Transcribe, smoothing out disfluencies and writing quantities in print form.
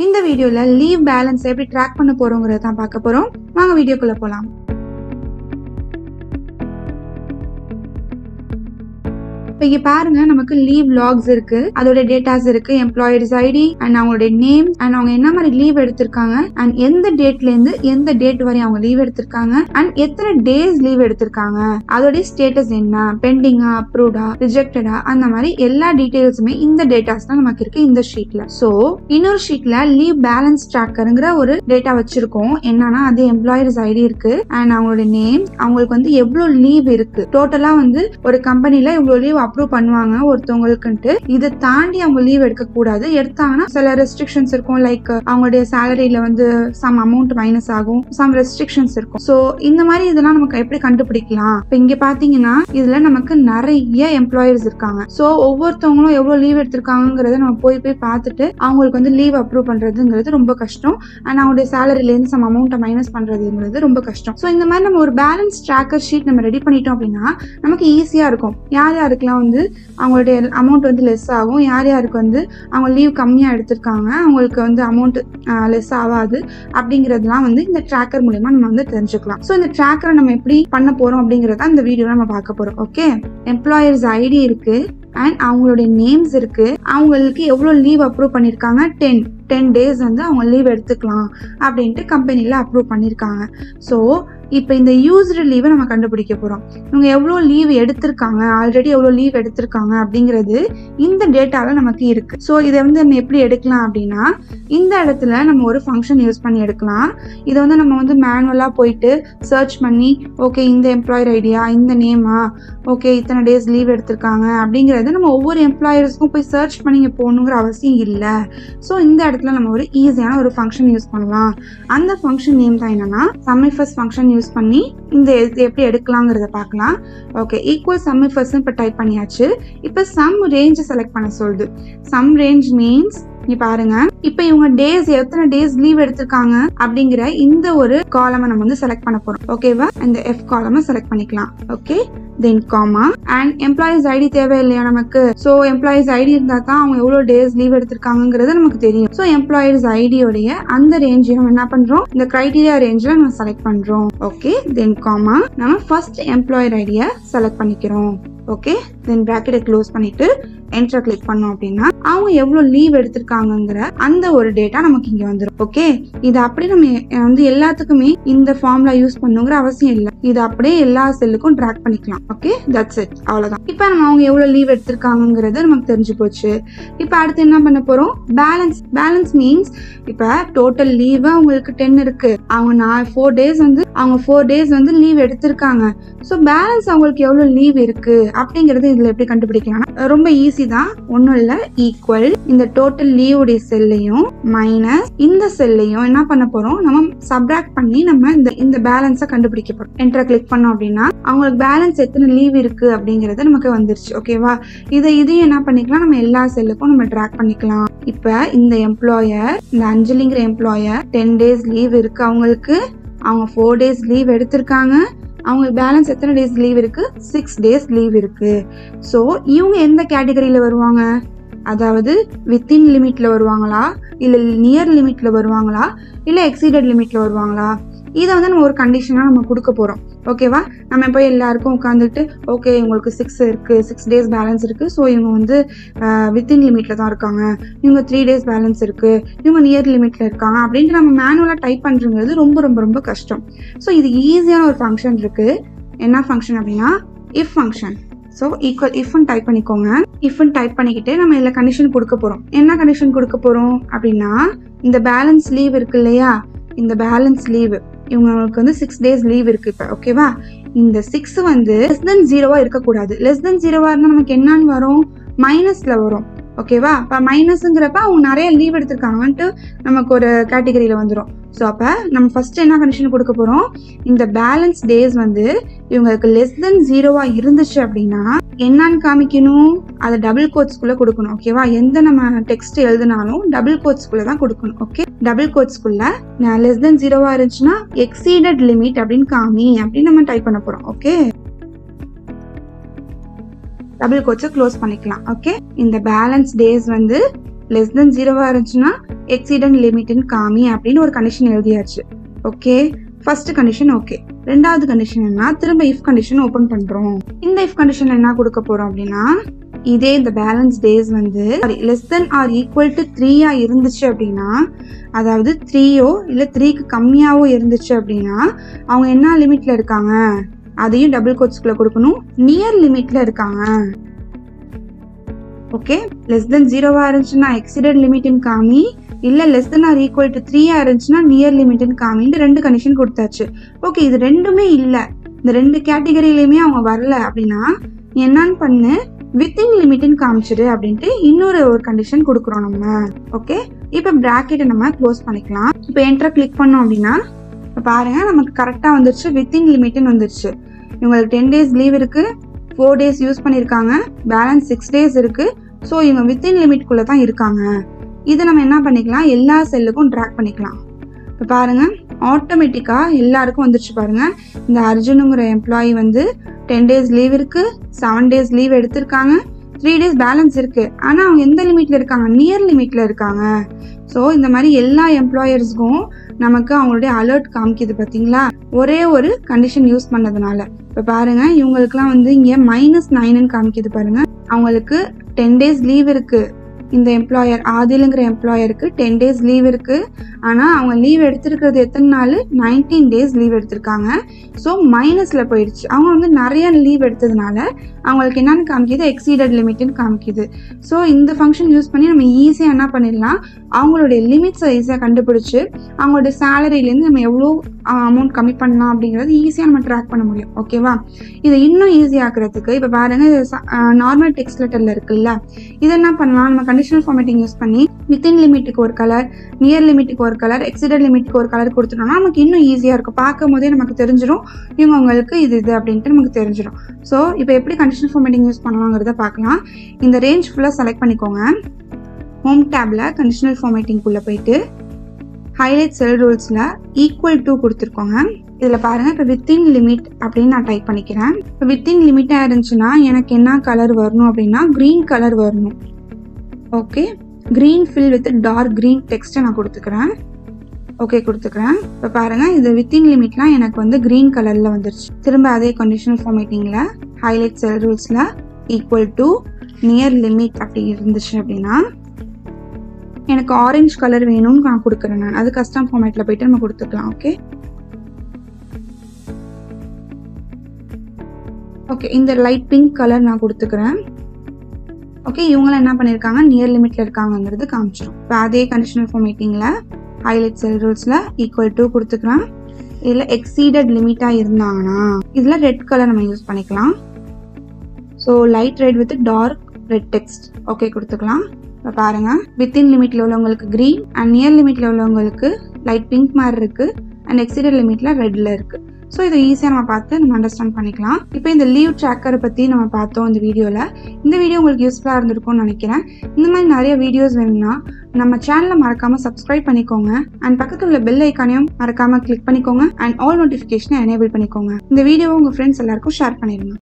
இந்த வீடியோல leave balance எப்படி ட்ராக் பண்ண போறோம்ங்கறத தான் பார்க்க போறோம். வாங்க வீடியோக்குள்ள போலாம். இங்க பாருங்க, நமக்கு லீவ் லாக்ஸ் இருக்கு, அதோட டேட்டாஸ் இருக்கு, எம்ப்ளாயர்ஸ் ஐடி அண்ட் அவங்களோட நேம் அண்ட் அவங்க என்ன மாதிரி லீவ் எடுத்திருக்காங்க அண்ட் எந்த டேட்ல இருந்து எந்த டேட் வரை அவங்க லீவ் எடுத்திருக்காங்க அண்ட் எத்தனை டேஸ் லீவ் எடுத்திருக்காங்க, அதோட ஸ்டேட்டஸ் என்ன, பெண்டிங்கா, அப்ரூவ்டா, ரிஜெக்டடா, அந்த மாதிரி எல்லா டீடைல்ஸுமே இந்த டேட்டாஸ் தான் நமக்கு இருக்கு இந்த ஷீட்ல. சோ இன்னொரு ஷீட்ல லீவ் பேலன்ஸ் ட்ராக்கர்ங்கிற ஒரு டேட்டா வச்சிருக்கோம். என்னன்னா அது எம்ப்ளாயர்ஸ் ஐடி இருக்கு அண்ட் அவங்களோட நேம், அவங்களுக்கு வந்து எவ்வளவு லீவ் இருக்கு, டோட்டலா வந்து ஒரு கம்பெனில இவ்வளவு லீவ் அப்ரூவ் பண்ணுவாங்க ஒருத்தவங்களுக்குன்ட்டு. இதை தாண்டி அவங்க லீவ் எடுக்க கூடாது. எடுத்தாங்கன்னா சில ரெஸ்ட்ரிக்ஷன்ஸ் இருக்கும். லைக் அவங்களுடைய சேலரியில வந்து சம் அமௌண்ட் மைனஸ் ஆகும், சம் ரெஸ்ட்ரிக்ஷன்ஸ் இருக்கும். சோ இந்த மாதிரி இதெல்லாம் நமக்கு எப்படி கண்டுபிடிக்கலாம்? இப்ப இங்க பாத்தீங்கன்னா இதுல நமக்கு நிறைய எம்ப்ளாயர்ஸ் இருக்காங்க. சோ ஒவ்வொருத்தவங்களும் எவ்வளவு லீவ் எடுத்திருக்காங்கிறத நம்ம போய் பார்த்துட்டு அவங்களுக்கு வந்து லீவ் அப்ரூவ் பண்றதுங்கிறது ரொம்ப கஷ்டம். அண்ட் அவங்களுடைய சேலரியில இருந்து சம் அமௌண்ட் மைனஸ் பண்றதுங்கிறது ரொம்ப கஷ்டம். சோ இந்த மாதிரி நம்ம ஒரு பேலன்ஸ் ட்ராக்கர் ஷீட் நம்ம ரெடி பண்ணிட்டோம் அப்படின்னா நமக்கு ஈஸியா இருக்கும். யார் யாருக்கெல்லாம் வந்து அவங்களுடைய அமௌண்ட் வந்து லெஸ் ஆகும், யார் யாருக்கு வந்து அவங்க லீவ் கம்மியா எடுத்திருக்காங்க, அவங்களுக்கு வந்து அமௌண்ட் லெஸ் ஆகாது அப்படிங்கறதுலாம் வந்து இந்த ட்ராக்கர் மூலமா நம்ம வந்து தெரிஞ்சுக்கலாம். சோ இந்த ட்ராக்கரை நம்ம எப்படி பண்ண போறோம் அப்படிங்கறத இந்த வீடியோல நம்ம பார்க்க போறோம். ஓகே, எம்ப்ளாயர்ஸ் ஐடி இருக்கு அண்ட் அவங்களுடைய நேம்ஸ் இருக்கு, அவங்களுக்கு எவ்வளவு லீவ் அப்ரூவ் பண்ணிருக்காங்க, 10 டேஸ் வந்து அவங்க லீவ் எடுத்துக்கலாம் அப்படின்ட்டு கம்பெனில அப்ரூவ் பண்ணிருக்காங்க. ஸோ இப்போ இந்த யூஸ்டு லீவை நம்ம கண்டுபிடிக்க போறோம். இவங்க எவ்வளோ லீவ் எடுத்திருக்காங்க, ஆல்ரெடி எவ்வளோ லீவ் எடுத்திருக்காங்க அப்படிங்கிறது இந்த டேட்டால நமக்கு இருக்கு. ஸோ இதை வந்து நம்ம எப்படி எடுக்கலாம் அப்படின்னா இந்த இடத்துல நம்ம ஒரு ஃபங்க்ஷன் யூஸ் பண்ணி எடுக்கலாம். இதை வந்து நம்ம வந்து மேனுவலா போயிட்டு சர்ச் பண்ணி ஓகே இந்த எம்ப்ளாயர் ஐடியா, இந்த நேமா, ஓகே இத்தனை டேஸ் லீவ் எடுத்திருக்காங்க அப்படிங்கறது நம்ம ஒவ்வொரு எம்ப்ளாயர்ஸ்க்கும் போய் சர்ச் பண்ணி போகணுங்கிற அவசியம் இல்லை. ஸோ இந்த இடத்துல நம்ம ஒரு ஈஸியான ஒரு ஃபங்க்ஷன் யூஸ் பண்ணலாம். அந்த ஃபங்க்ஷன் நேம் தான் என்னன்னா சம்மிஃபர்ஸ் ஃபங்க்ஷன் யூஸ் பண்ணி இந்த எப்படி எடுக்கலாங்கிறத பார்க்கலாம். ஓகே, ஈக்குவல் சம்மிஃபர்ஸ் இப்ப டைப் பண்ணியாச்சு. இப்ப சம் ரேஞ்ச் செலக்ட் பண்ண சொல்லுது. சம் ரேஞ்ச் மீன்ஸ் பாருங்க, இப்ப இவங்க டேஸ் எத்தனை டேஸ் லீவ் எடுத்திருக்காங்க அப்படிங்கிற இந்த ஒரு காலமை நம்ம வந்து செலக்ட் பண்ண போறோம். ஓகேவா, இந்த எஃப் காலமை செலக்ட் பண்ணிக்கலாம். Okay, then comma and employees ID தேவை இல்லையா நமக்கு. சோ எம்ப்ளாயிஸ் ஐடி இருந்தா தான் அவங்க எவ்வளவு டேஸ் லீவ் எடுத்திருக்காங்கிறது நமக்கு தெரியும். சோ எம்ப்ளாயிஸ் ஐடியோடைய அந்த ரேஞ்ச் நம்ம என்ன பண்றோம், இந்த கிரைடீரியா ரேஞ்ச்ல நம்ம செலக்ட் பண்றோம். ஓகே, தென் காமா நம்ம ஃபர்ஸ்ட் எம்ப்ளாயர் ஐடிய செலக்ட் பண்ணிக்கிறோம். ஓகே, தென் பிராக்கெட்டை க்ளோஸ் பண்ணிட்டு என்டர் கிளிக் பண்ணோம் அப்படின்னா அவங்க எவ்வளவு லீவ் எடுத்திருக்காங்கிற அந்த ஒரு டேட்டா நமக்கு இங்க வந்துடும். ஓகே, இது அப்படியே நம்ம வந்து எல்லாத்துக்குமே இந்த ஃபார்முலா யூஸ் பண்ணுங்கிற அவசியம் இல்லை. இது அப்படியே எல்லா செல்லுக்கும் டிராக் பண்ணிக்கலாம். ஓகே, தட்ஸ் இட், அவ்வளவுதான். இப்ப நம்ம அவங்க எவ்வளவு லீவ் எடுத்திருக்காங்கிறது நமக்கு தெரிஞ்சு போச்சு. இப்ப அடுத்து என்ன பண்ண போறோம், பேலன்ஸ் மீன்ஸ் இப்ப டோட்டல் லீவ் அவங்களுக்கு 10 இருக்கு, அவங்க 4 டேஸ் வந்து லீவ் எடுத்திருக்காங்க. சோ பேலன்ஸ் அவங்களுக்கு எவ்வளவு லீவ் இருக்கு அப்படிங்கறது இதுல எப்படி கண்டுபிடிக்கலாம், ரொம்ப ஈஸி தான். ஒன்னும் இல்ல, ஈக்குவல் இந்த டோட்டல் லீவ் உடைய செல்லையும் மைனஸ் இந்த செல்லையும் என்ன பண்ண போறோம், நம்ம சப்ராக்ட் பண்ணி நம்ம இந்த பேலன்ஸை கண்டுபிடிக்க போறோம். என்டர் கிளிக் பண்ணோம் அப்படின்னா அவங்களுக்கு பேலன்ஸ் எத்தனை லீவ் இருக்கு அப்படிங்கறது நமக்கு வந்துருச்சு. ஓகேவா, இதையும் என்ன பண்ணிக்கலாம், நம்ம எல்லா செல்லுக்கும் நம்ம ட்ராக் பண்ணிக்கலாம். இப்ப இந்த எம்ப்ளாயர், இந்த அஞ்சலிங்கிற எம்ப்ளாயர் 10 டேஸ் லீவ் இருக்கு அவங்களுக்கு, அவங்க 4 டேஸ் லீவ் எடுத்திருக்காங்க, அவங்களுக்கு பேலன்ஸ் எத்தனை டேஸ் லீவ் இருக்கு, 6 டேஸ் லீவ் இருக்கு. சோ இவங்க எந்த கேட்டகரியில வருவாங்க, அதாவது வித்தின் லிமிட்ல வருவாங்களா, இல்ல நியர் லிமிட்ல வருவாங்களா, இல்ல எக்ஸீடட் லிமிட்ல வருவாங்களா, இதை வந்து நம்ம ஒரு கண்டிஷனா நம்ம கொடுக்க போறோம். ஓகேவா, நம்ம போய் எல்லாருக்கும் உட்காந்துட்டு ஓகே உங்களுக்கு 6 டேஸ் பேலன்ஸ் இருக்கு, ஸோ இவங்க வந்து வித்தின் லிமிட்ல தான் இருக்காங்க, இவங்க 3 டேஸ் பேலன்ஸ் இருக்கு, இவங்க நியர் லிமிட்ல இருக்காங்க அப்படின்ட்டு நம்ம மேனுவலா டைப் பண்றதுங்கிறது ரொம்ப ரொம்ப ரொம்ப கஷ்டம். ஸோ இது ஈஸியான ஒரு ஃபங்க்ஷன் இருக்கு. என்ன ஃபங்க்ஷன் அப்படின்னா இஃப் ஃபங்க்ஷன். ஸோ ஈக்குவல் இஃப்னு டைப் பண்ணிக்கோங்க. இஃப்னு டைப் பண்ணிக்கிட்டு நம்ம இதுல கண்டிஷன் கொடுக்க போறோம். என்ன கண்டிஷன் கொடுக்க போறோம் அப்படின்னா இந்த பேலன்ஸ் லீவ் இருக்கு இல்லையா, இந்த பேலன்ஸ் லீவ் இவங்களுக்கு வந்து 6 டேஸ் லீவ் இருக்கு இப்ப. ஓகேவா, இந்த 6 வந்து லெஸ் தென் 0 இருக்கக்கூடாது. லெஸ் தென் 0 இருந்தா நமக்கு என்னன்னு வரும், மைனஸ்ல வரும். ஓகேவா, இப்ப மைனஸ்ங்கிறப்ப அவங்க நிறைய லீவ் எடுத்திருக்காங்கன்ட்டு நமக்கு ஒரு கேட்டகரியில வந்துடும். ஸோ அப்ப நம்ம ஃபர்ஸ்ட் என்ன கண்டிஷன் கொடுக்க போறோம், இந்த பேலன்ஸ் டேஸ் வந்து இவங்களுக்கு லெஸ் தென் 0 இருந்துச்சு அப்படின்னா என்னன்னு காமிக்கணும், அதை டபுள் கோட்ஸ்குள்ள கொடுக்கணும். ஓகேவா, எந்த நம்ம டெக்ஸ்ட் எழுதினாலும் டபுள் கோட்ஸ்குள்ள தான் கொடுக்கணும். ஓகே, டபுள் கோட்ஸ்குள்ள லெஸ் தென் 0 இருந்துச்சுன்னா எக்ஸீடட் லிமிட் அப்படின்னு காமி அப்படின்னு நம்ம டைப் பண்ண போறோம். ஓகே, டபுள் கோட்ஸை க்ளோஸ் பண்ணிக்கலாம். ஓகே, இந்த பேலன்ஸ் டேஸ் வந்து லெஸ் தென் 0வா இருந்துச்சுன்னா எக்ஸீடன்ட் லிமிட்னு காமி அப்படின்னு ஒரு கண்டிஷன் எழுதியாச்சு. Okay, first condition okay. ரெண்டாவது கண்டிஷன் என்ன, திரும்ப இஃப் கண்டிஷன் ஓபன் பண்றோம். இந்த இஃப் கண்டிஷன் என்ன கொடுக்க போறோம் அப்படின்னா, இதே இந்த பேலன்ஸ் டேஸ் வந்து less than or equal to 3ஆ இருந்துச்சு அப்படின்னா, அதாவது 3யோ இல்ல 3க்கு கம்மியாவோ இருந்துச்சு அப்படின்னா அவங்க என்ன லிமிட்ல இருக்காங்க அதையும் டபுள் கோட்ஸ்குள்ள கொடுக்கணும். நியர் லிமிட்ல இருக்காங்க. ஓகே, லெஸ் தென் 0வா இருந்துச்சுன்னா எக்ஸீடட் லிமிட்னு காமி, இல்ல less than or equal to 3ஆ இருந்துச்சுன்னா நியர் லிமிட்னு காமின்னு ரெண்டு கண்டிஷன் கொடுத்தாச்சு. ஓகே, இது ரெண்டுமே இல்ல, இந்த ரெண்டு கேட்டகரியிலயுமே அவங்க வரல அப்படின்னா என்னன்னு பண்ணு, வித்தின் லிமிட்னு காமிச்சிடு அப்படின்ட்டு இன்னொரு கண்டிஷன் கொடுக்குறோம் நம்ம. ஓகே, இப்ப பிராக்கெட்டை நம்ம க்ளோஸ் பண்ணிக்கலாம். இப்ப என்டர் கிளிக் பண்ணோம் அப்படின்னா பாருங்க நமக்கு கரெக்டா வந்துருச்சு, வித்தின் லிமிட்னு வந்துருச்சு. இவங்களுக்கு 10 days லீவ் இருக்கு, 4 days யூஸ் பண்ணிருக்காங்க, பேலன்ஸ் 6 days இருக்கு. ஸோ இவங்க வித்தின் லிமிட்குள்ள தான் இருக்காங்க. இதை நம்ம என்ன பண்ணிக்கலாம், எல்லா செல்லுக்கும் ட்ராக் பண்ணிக்கலாம். இப்போ பாருங்க ஆட்டோமேட்டிக்கா எல்லாருக்கும் வந்துருச்சு. பாருங்க, இந்த அர்ஜுனுங்கிற எம்ப்ளாயி வந்து 10 days லீவ் இருக்கு, 7 days லீவ் எடுத்திருக்காங்க, 3 days பேலன்ஸ் இருக்கு. ஆனா அவங்க எந்த லிமிட்ல இருக்காங்க, நியர் லிமிட்ல இருக்காங்க. ஸோ இந்த மாதிரி எல்லா எம்ப்ளாயர்ஸ்க்கும் நமக்கு அவங்களுடைய அலர்ட் காமிக்குது. பாத்தீங்களா, ஒரே ஒரு கண்டிஷன் யூஸ் பண்ணதுனால. இப்ப பாருங்க இவங்களுக்குலாம் வந்து இங்க -9ன்னு காமிக்குது. பாருங்க, அவங்களுக்கு 10 days லீவ் இருக்கு. இந்த எம்ப்ளாயர் ஆதிலுங்கிற எம்ப்ளாயருக்கு 10 days லீவ் இருக்கு. ஆனா அவங்க லீவ் எடுத்திருக்கிறது எத்தனை நாள், 19 days லீவ் எடுத்திருக்காங்க. ஸோ மைனஸ்ல போயிடுச்சு. அவங்க வந்து நிறைய லீவ் எடுத்ததுனால அவங்களுக்கு என்னன்னு காமிக்குது, எக்ஸீடட் லிமிட்னு காமிக்குது. ஸோ இந்த ஃபங்க்ஷன் யூஸ் பண்ணி நம்ம ஈஸியா என்ன பண்ணிடலாம், அவங்களுடைய லிமிட்ஸை ஈஸியா கண்டுபிடிச்சு அவங்களுடைய சேலரியிலேருந்து நம்ம எவ்வளோ அமௌண்ட் கம்மி பண்ணலாம் அப்படிங்கிறது ஈஸியா நம்ம ட்ராக் பண்ண முடியும். ஓகேவா, இதை இன்னும் ஈஸி ஆக்குறதுக்கு இப்ப பாருங்க நார்மல் டெக்ஸ்ட் லெட்டர்ல இருக்குல்ல, இதை என்ன பண்ணலாம், நம்ம கண்டிஷனல் ஃபார்மேட்டிங் யூஸ் பண்ணி வித்தின் லிமிட்டுக்கு ஒரு கலர், நியர் லிமிட்டுக்கு ஒரு கலர், எக்ஸீடட் லிமிட்டுக்கு ஒரு கலர் கொடுத்துட்டோம்னா நமக்கு இன்னும் ஈஸியா இருக்கும். பார்க்கும் போதே நமக்கு தெரிஞ்சிடும் இவங்களுக்கு இது அப்படின்ட்டு நமக்கு தெரிஞ்சிடும். ஸோ இப்போ எப்படி கண்டிஷனல் ஃபார்மேட்டிங் யூஸ் பண்ணலாங்கிறத பார்க்கலாம். இந்த ரேஞ்ச் ஃபுல்லா செலக்ட் பண்ணிக்கோங்க. ஹோம் டேப்ல கண்டிஷனல் ஃபார்மேட்டிங் குள்ள போயிட்டு ஹைலைட் செல் ரூல்ஸ்ல ஈக்குவல் டு கொடுத்துருக்கோங்க. இதுல பாருங்க இப்போ வித்தின் லிமிட் அப்படின்னு நான் டைப் பண்ணிக்கிறேன். இப்போ வித்தின் லிமிட்டா இருந்துச்சுன்னா எனக்கு என்ன கலர் வரணும் அப்படின்னா கிரீன் கலர் வரணும். Okay, green fill with dark green text நான் கொடுத்துக்கிறேன். ஓகே கொடுத்துக்கிறேன். இப்போ பாருங்க இது வித்தின் லிமிட்லாம் எனக்கு வந்து கிரீன் கலர்ல வந்துருச்சு. திரும்ப அதே கண்டிஷனல் ஃபார்மேட்டிங்ல ஹைலைட் செல் ரூல்ஸ்ல ஈக்குவல் டு நியர் லிமிட் அப்படி இருந்துச்சு அப்படின்னா எனக்கு ஆரஞ்சு கலர் வேணும்னு நான் கொடுக்குறேன். நான் அது கஸ்டம் ஃபார்மேட்ல போயிட்டு நம்ம கொடுத்துக்கலாம். ஓகே ஓகே இந்த லைட் பிங்க் கலர் நான் கொடுத்துக்கிறேன். ஓகே, இவங்களாம் என்ன பண்ணிருக்காங்க, நியர் லிமிட்ல இருக்காங்கிறது காமிச்சிடும். இப்போ அதே கண்டிஷனல் ஃபார்மேட்டிங்ல ஹைலைட் செல் ரூல்ஸ்ல ஈக்குவல் டு கொடுத்துக்கிறேன். இதுல எக்ஸீடட் லிமிட்டா இருந்தாங்கன்னா இதுல ரெட் கலர் நம்ம யூஸ் பண்ணிக்கலாம். So light red with dark red text okay கொடுத்துக்கலாம். இப்போ பாருங்க வித்தின் லிமிட்ல உள்ளவங்களுக்கு கிரீன் அண்ட் நியர் லிமிட்ல உள்ளவங்களுக்கு லைட் பிங்க் மாதிரி இருக்கு அண்ட் எக்ஸீடட் லிமிட்ல ரெட்ல இருக்கு. ஸோ இதை ஈஸியாக நம்ம பார்த்து நம்ம அண்டர்ஸ்டாண்ட் பண்ணிக்கலாம். இப்போ இந்த லீவ் ட்ராக்கரை பற்றி நம்ம பார்த்தோம் இந்த வீடியோவில். இந்த வீடியோ உங்களுக்கு யூஸ்ஃபுல்லாக இருந்திருக்கும்னு நினைக்கிறேன். இந்த மாதிரி நிறைய வீடியோஸ் வேணும்னா நம்ம சேனலை மறக்காமல் சப்ஸ்கிரைப் பண்ணிக்கோங்க அண்ட் பக்கத்தில் உள்ள பெல் ஐக்கானையும் மறக்காமல் கிளிக் பண்ணிக்கோங்க அண்ட் ஆல் நோட்டிஃபிகேஷனை எனேபிள் பண்ணிக்கோங்க. இந்த வீடியோவை உங்கள் ஃப்ரெண்ட்ஸ் எல்லாருக்கும் ஷேர் பண்ணிடுங்க.